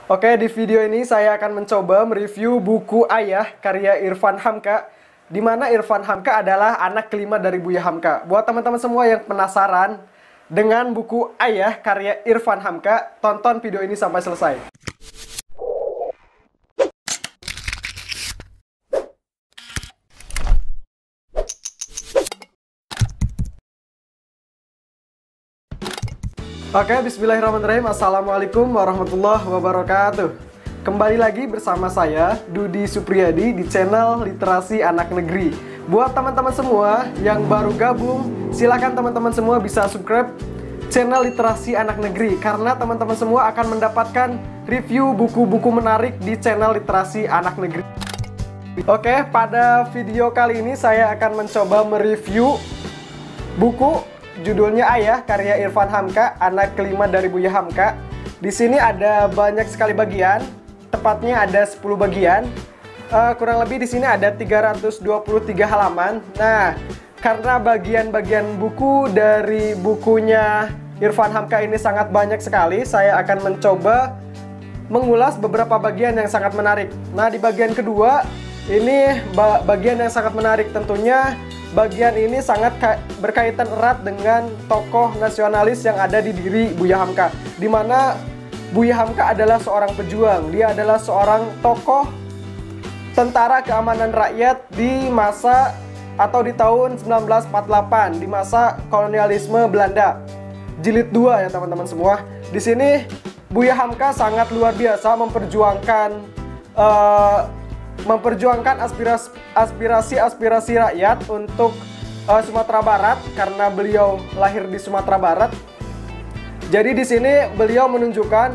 Oke, di video ini saya akan mencoba mereview buku Ayah karya Irfan Hamka, di mana Irfan Hamka adalah anak kelima dari Buya Hamka. Buat teman-teman semua yang penasaran dengan buku Ayah karya Irfan Hamka, tonton video ini sampai selesai. Oke, bismillahirrahmanirrahim. Assalamualaikum warahmatullahi wabarakatuh. Kembali lagi bersama saya, Dudi Supriyadi, di channel Literasi Anak Negeri. Buat teman-teman semua yang baru gabung, silakan teman-teman semua bisa subscribe channel Literasi Anak Negeri, karena teman-teman semua akan mendapatkan review buku-buku menarik di channel Literasi Anak Negeri. Oke, pada video kali ini saya akan mencoba mereview buku judulnya Ayah karya Irfan Hamka, anak kelima dari Buya Hamka. Di sini ada banyak sekali bagian, tepatnya ada 10 bagian. Kurang lebih di sini ada 323 halaman. Nah, karena bagian-bagian buku dari bukunya Irfan Hamka ini sangat banyak sekali, saya akan mencoba mengulas beberapa bagian yang sangat menarik. Nah, di bagian kedua ini bagian yang sangat menarik tentunya. Bagian ini sangat berkaitan erat dengan tokoh nasionalis yang ada di diri Buya Hamka, di mana Buya Hamka adalah seorang pejuang. Dia adalah seorang tokoh tentara keamanan rakyat di masa atau di tahun 1948, di masa kolonialisme Belanda. Jilid 2 ya teman-teman semua. Di sini Buya Hamka sangat luar biasa memperjuangkan aspirasi rakyat untuk Sumatera Barat, karena beliau lahir di Sumatera Barat. Jadi di sini beliau menunjukkan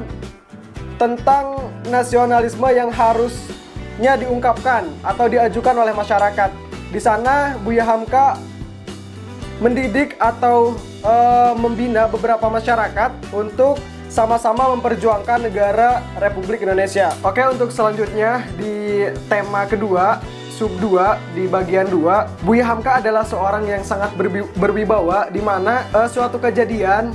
tentang nasionalisme yang harusnya diungkapkan atau diajukan oleh masyarakat. Di sana Buya Hamka mendidik atau membina beberapa masyarakat untuk sama-sama memperjuangkan negara Republik Indonesia. Oke, untuk selanjutnya di tema kedua, sub 2, di bagian 2, Buya Hamka adalah seorang yang sangat berwibawa, di mana suatu kejadian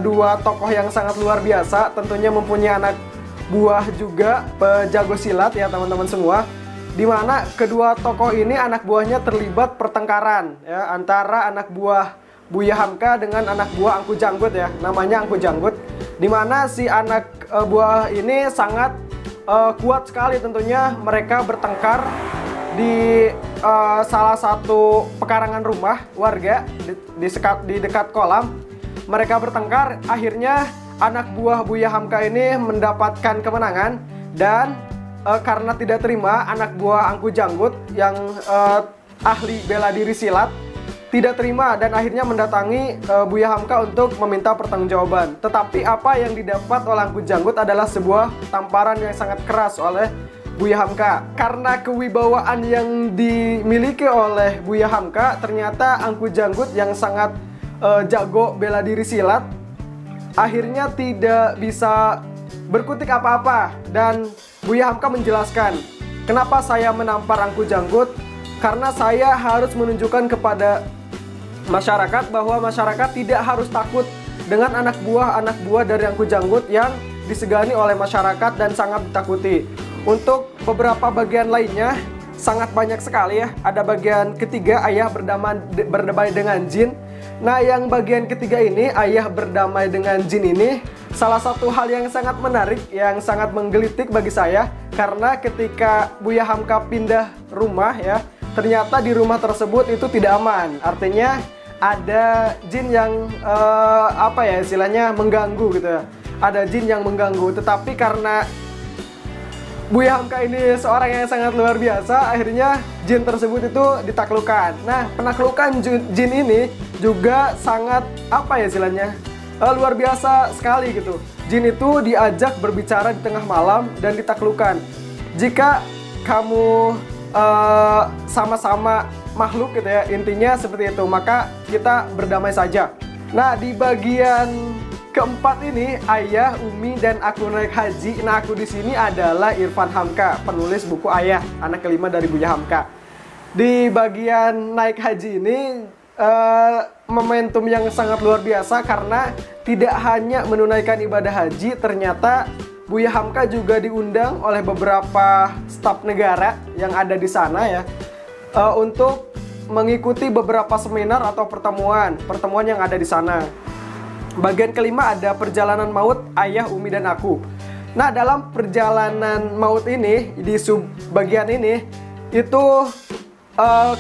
dua tokoh yang sangat luar biasa, tentunya mempunyai anak buah juga pejago silat ya teman-teman semua, di mana kedua tokoh ini anak buahnya terlibat pertengkaran ya, antara anak buah Buya Hamka dengan anak buah Angku Janggut ya, namanya Angku Janggut, di mana si anak buah ini sangat kuat sekali. Tentunya mereka bertengkar di salah satu pekarangan rumah warga di dekat kolam. Mereka bertengkar, akhirnya anak buah Buya Hamka ini mendapatkan kemenangan, dan karena tidak terima, anak buah Angku Janggut yang ahli bela diri silat tidak terima dan akhirnya mendatangi Buya Hamka untuk meminta pertanggungjawaban. Tetapi apa yang didapat oleh Angku Janggut adalah sebuah tamparan yang sangat keras oleh Buya Hamka. Karena kewibawaan yang dimiliki oleh Buya Hamka, ternyata Angku Janggut yang sangat jago bela diri silat akhirnya tidak bisa berkutik apa-apa, dan Buya Hamka menjelaskan, kenapa saya menampar Angku Janggut? Karena saya harus menunjukkan kepada masyarakat bahwa masyarakat tidak harus takut dengan anak buah dari Angku Janggut yang disegani oleh masyarakat dan sangat ditakuti. Untuk beberapa bagian lainnya sangat banyak sekali ya. Ada bagian ketiga, Ayah berdamai dengan jin. Nah, yang bagian ketiga ini, Ayah berdamai dengan jin ini, salah satu hal yang sangat menarik, yang sangat menggelitik bagi saya, karena ketika Buya Hamka pindah rumah ya, ternyata di rumah tersebut itu tidak aman. Artinya ada jin yang apa ya istilahnya, mengganggu gitu ya. Ada jin yang mengganggu. Tetapi karena Buya Hamka ini seorang yang sangat luar biasa, akhirnya jin tersebut itu ditaklukkan. Nah, penaklukan jin ini juga sangat apa ya istilahnya, luar biasa sekali gitu. Jin itu diajak berbicara di tengah malam dan ditaklukkan. Jika kamu sama-sama makhluk gitu ya, intinya seperti itu, maka kita berdamai saja. Nah, di bagian keempat ini, Ayah, Umi, dan Aku Naik Haji. Nah, aku di sini adalah Irfan Hamka, penulis buku Ayah, anak kelima dari Buya Hamka. Di bagian naik haji ini momentum yang sangat luar biasa, karena tidak hanya menunaikan ibadah haji, ternyata Buya Hamka juga diundang oleh beberapa staf negara yang ada di sana ya, untuk mengikuti beberapa seminar atau pertemuan yang ada di sana. Bagian kelima ada perjalanan maut ayah, Umi, dan aku. Nah, dalam perjalanan maut ini, di sub bagian ini, itu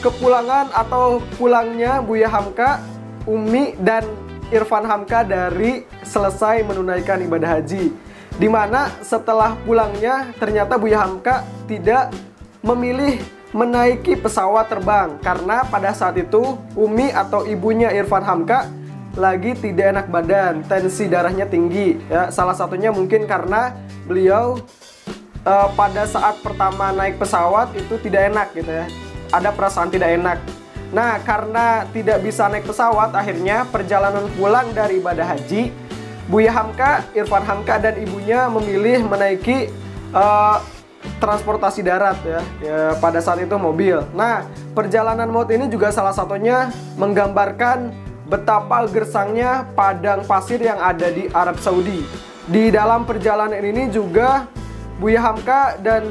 kepulangan atau pulangnya Buya Hamka, Umi, dan Irfan Hamka dari selesai menunaikan ibadah haji. Dimana setelah pulangnya, ternyata Buya Hamka tidak memilih menaiki pesawat terbang. Karena pada saat itu, Umi atau ibunya Irfan Hamka lagi tidak enak badan, tensi darahnya tinggi ya. Salah satunya mungkin karena beliau pada saat pertama naik pesawat itu tidak enak gitu ya, ada perasaan tidak enak. Nah, karena tidak bisa naik pesawat, akhirnya perjalanan pulang dari ibadah haji, Buya Hamka, Irfan Hamka, dan ibunya memilih menaiki transportasi darat ya, pada saat itu mobil. Nah, perjalanan maut ini juga salah satunya menggambarkan betapa gersangnya padang pasir yang ada di Arab Saudi. Di dalam perjalanan ini juga Buya Hamka dan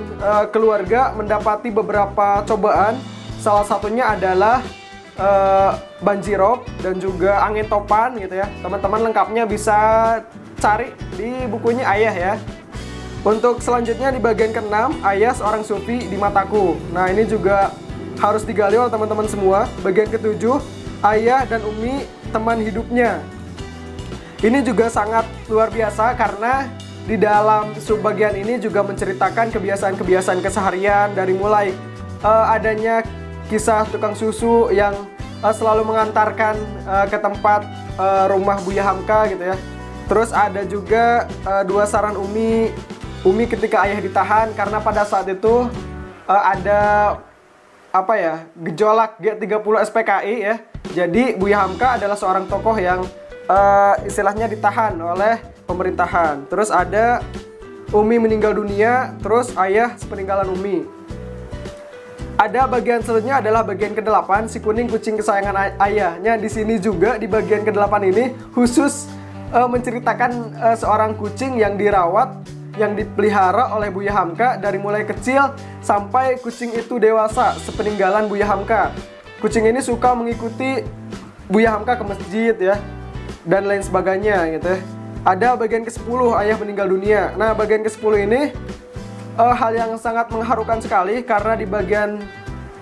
keluarga mendapati beberapa cobaan. Salah satunya adalah banjirop dan juga angin topan gitu ya. Teman-teman lengkapnya bisa cari di bukunya Ayah ya. Untuk selanjutnya di bagian ke-6, Ayah seorang sufi di mataku. Nah, ini juga harus digali oleh teman-teman semua. Bagian ke-7, Ayah dan Umi teman hidupnya. Ini juga sangat luar biasa karena di dalam subbagian ini juga menceritakan kebiasaan-kebiasaan keseharian, dari mulai adanya kisah tukang susu yang selalu mengantarkan ke tempat rumah Buya Hamka gitu ya. Terus ada juga dua saran Umi ketika Ayah ditahan karena pada saat itu ada gejolak G30 SPKI ya. Jadi Buya Hamka adalah seorang tokoh yang istilahnya ditahan oleh pemerintahan. Terus ada Umi meninggal dunia, terus Ayah sepeninggalan Umi. Ada bagian selanjutnya adalah bagian ke-8, si kuning kucing kesayangan ayahnya. Di sini juga di bagian ke-8 ini khusus menceritakan seorang kucing yang dirawat, yang dipelihara oleh Buya Hamka dari mulai kecil sampai kucing itu dewasa sepeninggalan Buya Hamka. Kucing ini suka mengikuti Buya Hamka ke masjid ya, dan lain sebagainya gitu ya. Ada bagian ke-10, Ayah meninggal dunia. Nah, bagian ke-10 ini hal yang sangat mengharukan sekali karena di bagian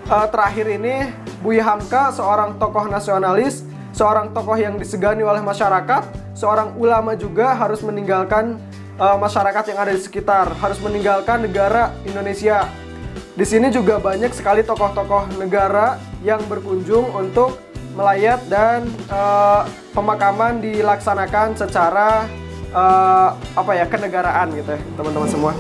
terakhir ini Buya Hamka seorang tokoh nasionalis, seorang tokoh yang disegani oleh masyarakat, seorang ulama juga harus meninggalkan masyarakat yang ada di sekitar, harus meninggalkan negara Indonesia. Di sini juga banyak sekali tokoh-tokoh negara yang berkunjung untuk melayat dan pemakaman dilaksanakan secara kenegaraan gitu ya, teman-teman semua.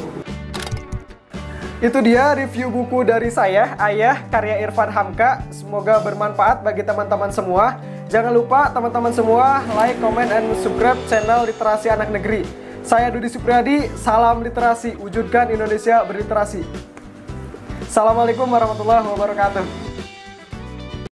Itu dia review buku dari saya, Ayah, karya Irfan Hamka. Semoga bermanfaat bagi teman-teman semua. Jangan lupa teman-teman semua like, comment, and subscribe channel Literasi Anak Negeri. Saya Dudi Supriyadi, salam literasi, wujudkan Indonesia berliterasi. Assalamualaikum warahmatullahi wabarakatuh.